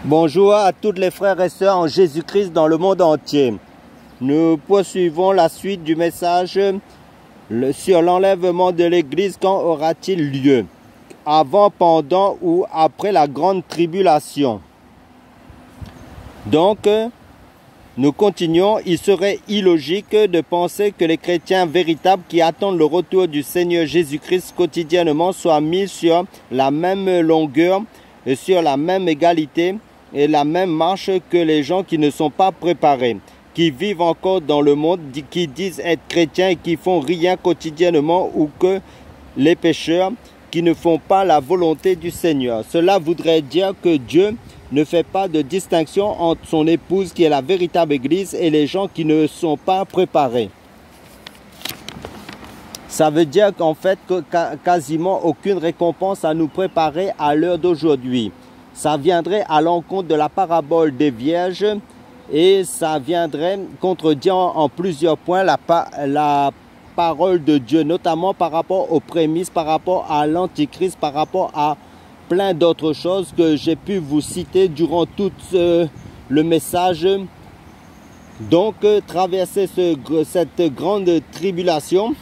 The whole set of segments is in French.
Bonjour à tous les frères et sœurs en Jésus-Christ dans le monde entier. Nous poursuivons la suite du message sur l'enlèvement de l'Église. Quand aura-t-il lieu? Avant, pendant ou après la grande tribulation? Donc, nous continuons. Il serait illogique de penser que les chrétiens véritables qui attendent le retour du Seigneur Jésus-Christ quotidiennement soient mis sur la même longueur et sur la même égalité et la même marche que les gens qui ne sont pas préparés, qui vivent encore dans le monde, qui disent être chrétiens et qui font rien quotidiennement, ou que les pécheurs qui ne font pas la volonté du Seigneur. Cela voudrait dire que Dieu ne fait pas de distinction entre son épouse qui est la véritable Église et les gens qui ne sont pas préparés. Ça veut dire qu'en fait, quasiment aucune récompense à nous préparer à l'heure d'aujourd'hui. Ça viendrait à l'encontre de la parabole des vierges et ça viendrait contredire en plusieurs points la parole de Dieu, notamment par rapport aux prémices, par rapport à l'Antichrist, par rapport à plein d'autres choses que j'ai pu vous citer durant tout le message. Donc, traverser cette grande tribulation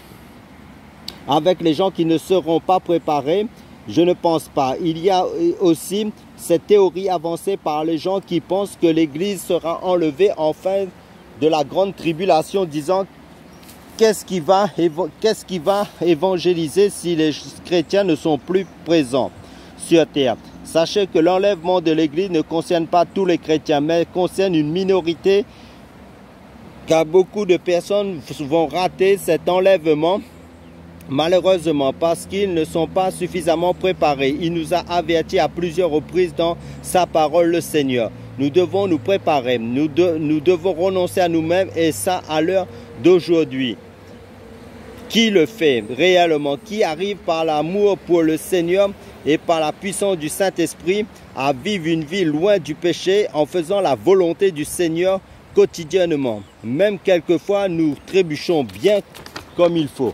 avec les gens qui ne seront pas préparés, je ne pense pas. Il y a aussi cette théorie avancée par les gens qui pensent que l'Église sera enlevée en fin de la grande tribulation, disant qu'est-ce qui va évangéliser si les chrétiens ne sont plus présents sur terre. Sachez que l'enlèvement de l'Église ne concerne pas tous les chrétiens, mais concerne une minorité, car beaucoup de personnes vont rater cet enlèvement, malheureusement, parce qu'ils ne sont pas suffisamment préparés. Il nous a avertis à plusieurs reprises dans sa parole, le Seigneur. Nous devons nous préparer, nous devons renoncer à nous-mêmes, et ça à l'heure d'aujourd'hui. Qui le fait réellement? Qui arrive par l'amour pour le Seigneur et par la puissance du Saint-Esprit à vivre une vie loin du péché en faisant la volonté du Seigneur quotidiennement? Même quelquefois, nous trébuchons bien comme il faut.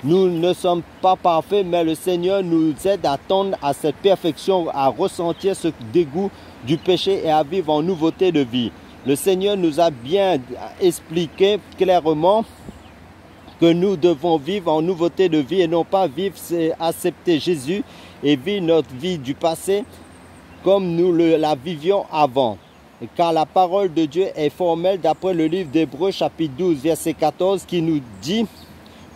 Nous ne sommes pas parfaits, mais le Seigneur nous aide à tendre à cette perfection, à ressentir ce dégoût du péché et à vivre en nouveauté de vie. Le Seigneur nous a bien expliqué clairement que nous devons vivre en nouveauté de vie et non pas vivre, c'est accepter Jésus et vivre notre vie du passé comme nous la vivions avant. Car la parole de Dieu est formelle d'après le livre d'Hébreux chapitre 12 verset 14 qui nous dit: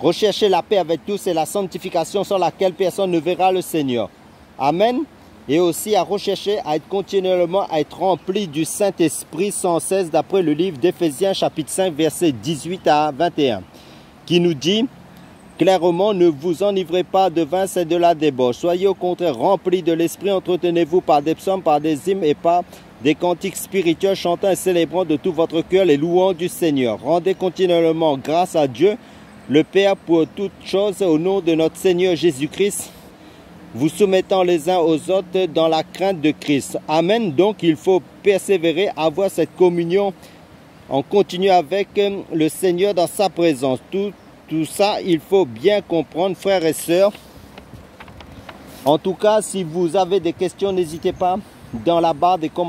recherchez la paix avec tous et la sanctification sans laquelle personne ne verra le Seigneur. Amen. Et aussi à rechercher à être continuellement à être rempli du Saint-Esprit sans cesse d'après le livre d'Éphésiens chapitre 5 verset 18 à 21 qui nous dit clairement: ne vous enivrez pas de vin, c'est de la débauche. Soyez au contraire remplis de l'Esprit, entretenez-vous par des psaumes, par des hymnes et par des cantiques spirituels, chantant et célébrant de tout votre cœur les louanges du Seigneur. Rendez continuellement grâce à Dieu le Père pour toutes choses au nom de notre Seigneur Jésus-Christ, vous soumettant les uns aux autres dans la crainte de Christ. Amen. Donc il faut persévérer, avoir cette communion en continu avec le Seigneur dans sa présence. Tout ça, il faut bien comprendre, frères et sœurs. En tout cas, si vous avez des questions, n'hésitez pas dans la barre des commentaires.